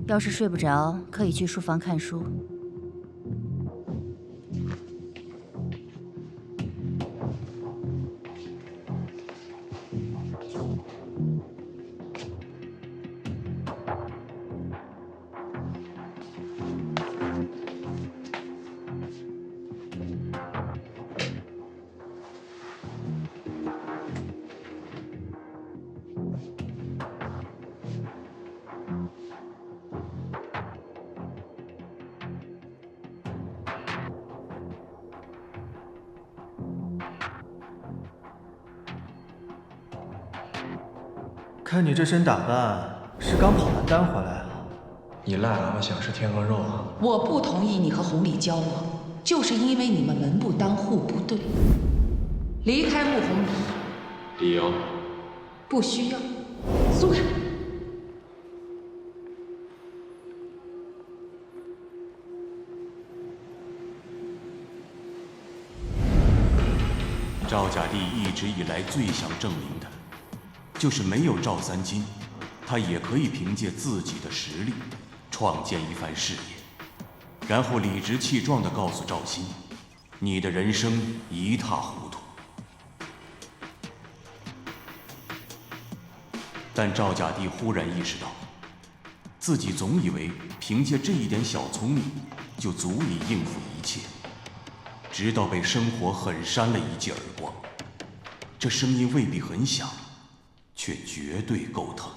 要是睡不着，可以去书房看书。看你这身打扮，是刚跑完单回来啊？你癞蛤蟆想吃天鹅肉啊？我不同意你和红礼交往，就是因为你们门不当户不对。离开穆红礼。理由？不需要。松开。赵甲第一直以来最想证明的，就是没有赵三金，他也可以凭借自己的实力，创建一番事业，然后理直气壮地告诉赵鑫，你的人生一塌糊涂。但赵甲第忽然意识到，自己总以为凭借这一点小聪明，就足以应付一切，直到被生活狠扇了一记耳光。这声音未必很响，却绝对够疼。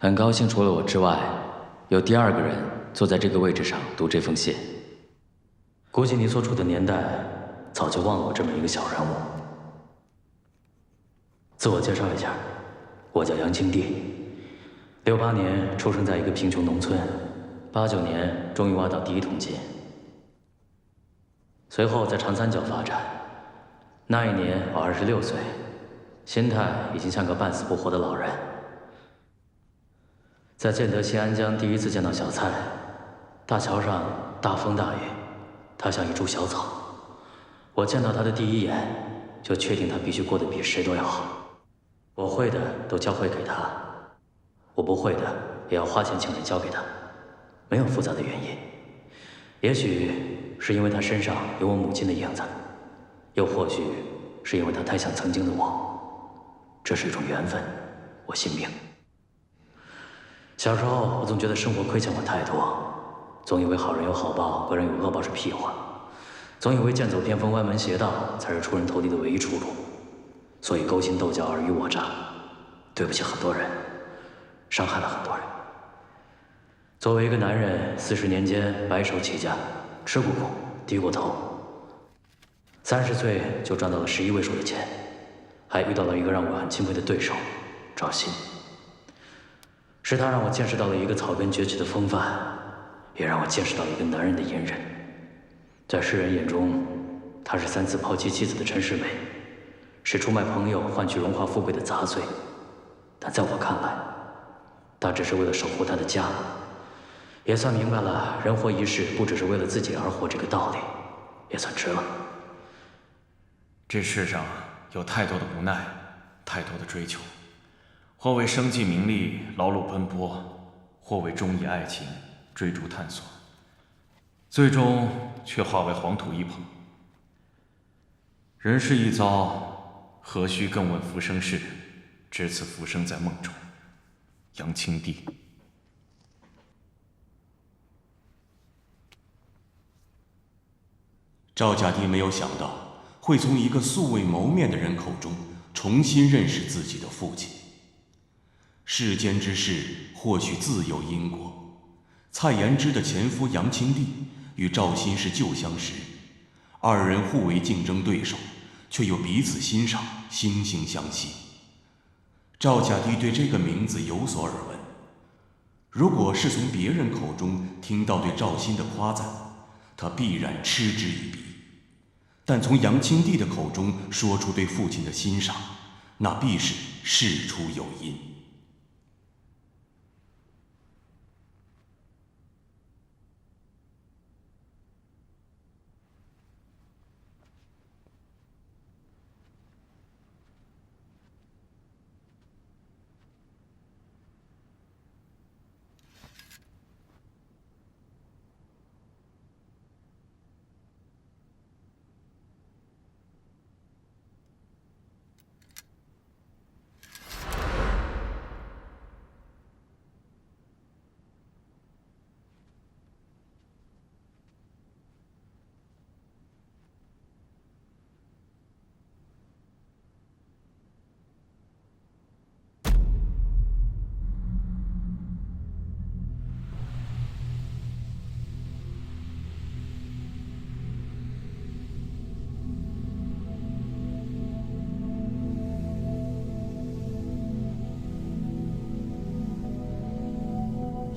很高兴，除了我之外，有第二个人坐在这个位置上读这封信。估计你所处的年代早就忘了我这么一个小人物。自我介绍一下，我叫杨清帝，68年出生在一个贫穷农村，89年终于挖到第一桶金，随后在长三角发展。那一年我26岁，心态已经像个半死不活的老人。在建德新安江第一次见到小蔡，大桥上大风大雨，他像一株小草。我见到他的第一眼，就确定他必须过得比谁都要好。我会的都教会给他，我不会的也要花钱请人教给他，没有复杂的原因。也许是因为他身上有我母亲的影子，又或许是因为他太像曾经的我。这是一种缘分，我信命。小时候，我总觉得生活亏欠我太多，总以为好人有好报，恶人有恶报是屁话，总以为剑走偏锋、歪门邪道才是出人头地的唯一出路，所以勾心斗角、尔虞我诈。对不起很多人，伤害了很多人。作为一个男人，40年间白手起家，吃过苦，低过头。30岁就赚到了11位数的钱，还遇到了一个让我很钦佩的对手，赵鑫。是他让我见识到了一个草根崛起的风范，也让我见识到一个男人的隐忍。在世人眼中，他是3次抛弃妻子的陈世美，是出卖朋友换取荣华富贵的杂碎。但在我看来，他只是为了守护他的家，也算明白了人活一世不只是为了自己而活这个道理，也算值了。这世上有太多的无奈，太多的追求，或为生计名利劳碌奔波，或为忠义爱情追逐探索，最终却化为黄土一捧。人世一遭，何须更问浮生事？只此浮生在梦中。杨清帝。赵家帝没有想到会从一个素未谋面的人口中重新认识自己的父亲。世间之事或许自有因果。蔡延之的前夫杨清帝与赵鑫是旧相识，2人互为竞争对手，却又彼此欣赏，惺惺相惜。赵家帝对这个名字有所耳闻，如果是从别人口中听到对赵鑫的夸赞，他必然嗤之以鼻；但从杨清帝的口中说出对父亲的欣赏，那必是事出有因。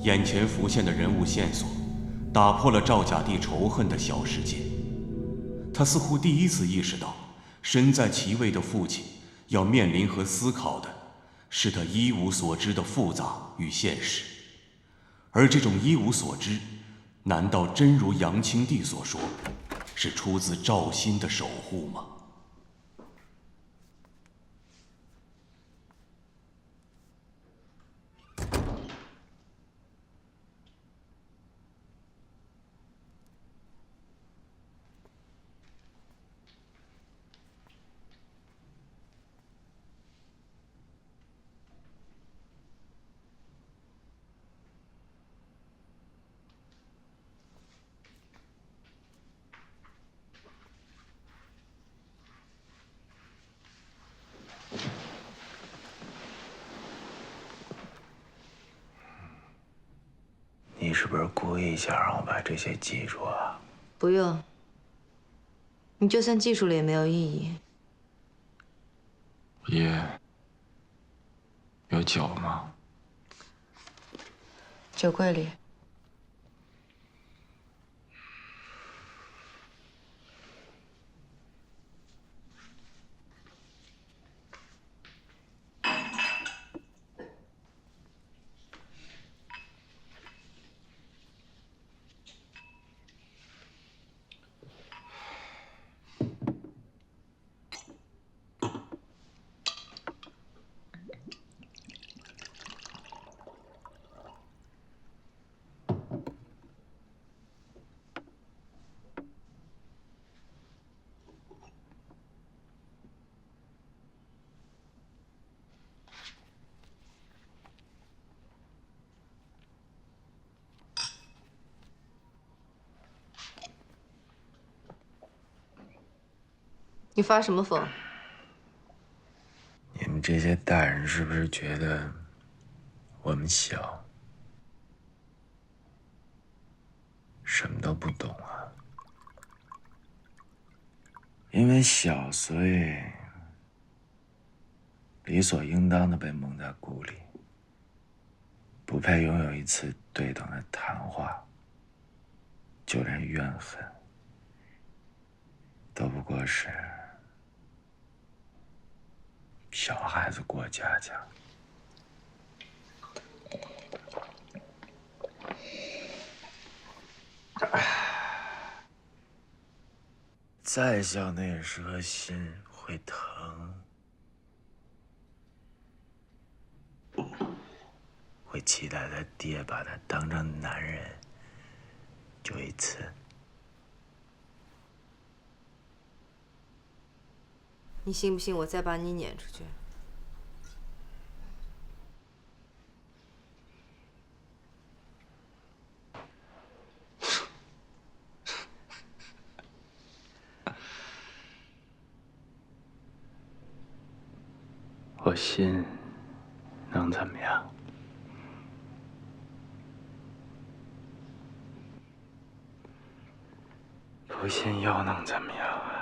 眼前浮现的人物线索，打破了赵家帝仇恨的小世界。他似乎第一次意识到，身在其位的父亲要面临和思考的，是他一无所知的复杂与现实。而这种一无所知，难道真如杨清帝所说，是出自赵鑫的守护吗？你是不是故意想让我把这些记住啊？不用，你就算记住了也没有意义。爷，有酒吗？酒柜里。你发什么疯？你们这些大人是不是觉得我们小，什么都不懂啊。因为小，所以理所应当的被蒙在鼓里，不配拥有一次对等的谈话。就连怨恨，都不过是小孩子过家家。再小那也是颗心，会疼，会期待他爹把他当成男人，就一次。你信不信我再把你撵出去？我信，能怎么样？不信又能怎么样啊？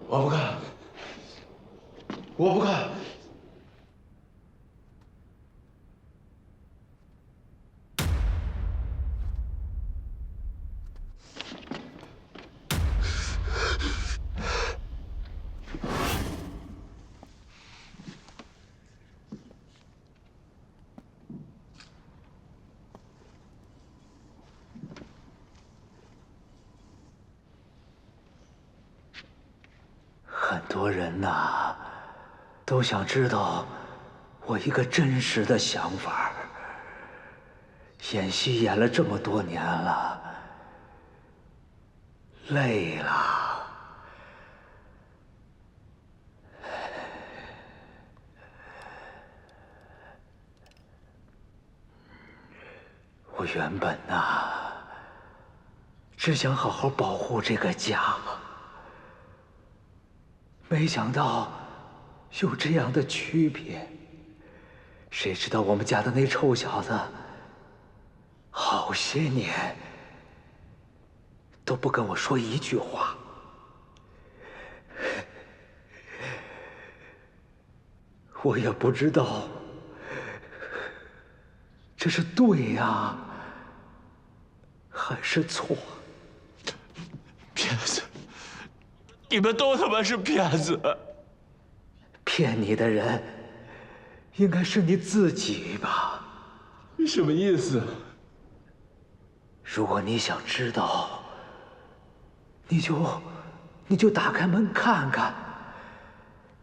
我不看，我不看。很多人呐，都想知道我一个真实的想法。演戏演了这么多年了，累了。我原本呐，只想好好保护这个家。没想到有这样的区别。谁知道我们家的那臭小子，好些年都不跟我说一句话。我也不知道这是对呀，还是错。骗子！你们都他妈是骗子！骗你的人，应该是你自己吧？你什么意思？如果你想知道，你就打开门看看。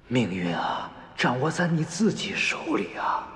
命运啊，掌握在你自己手里啊。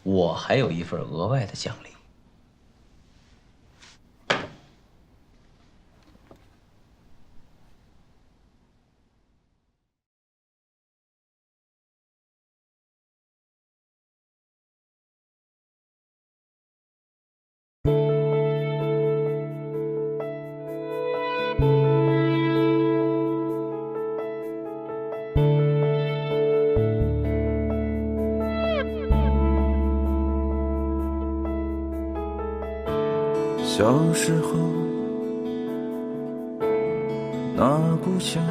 我还有一份额外的奖励。小时候，那故乡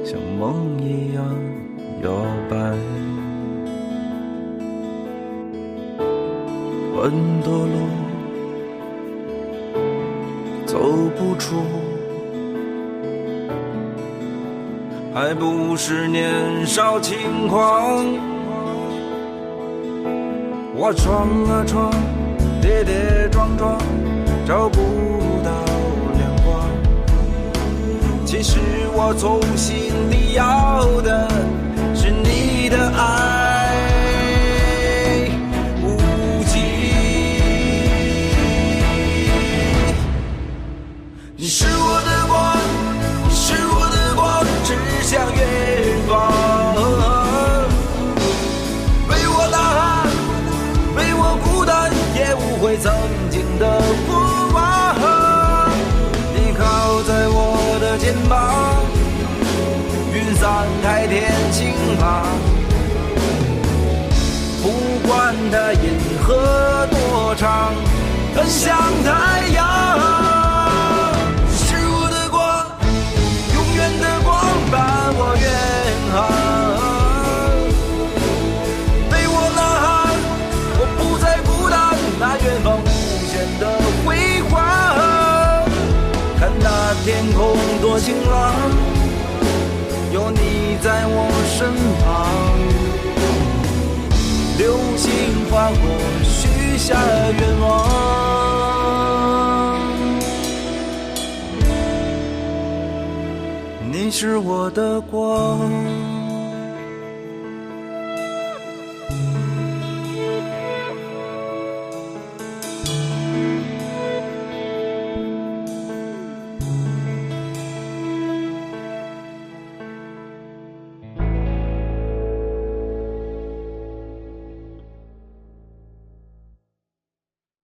像梦一样摇摆，很多路走不出，还不是年少轻狂。我闯啊闯，跌跌撞撞，找不到亮光。其实我从心里要的是你的爱无尽。你是我的光，你是我的光，指向远方。会曾经的过往，你靠在我的肩膀，云散开天晴朗。不管它银河多长，很像太阳。是我的光，永远的光伴我远航。那远方无限的辉煌，看那天空多晴朗，有你在我身旁。流星划过，许下愿望。你是我的光。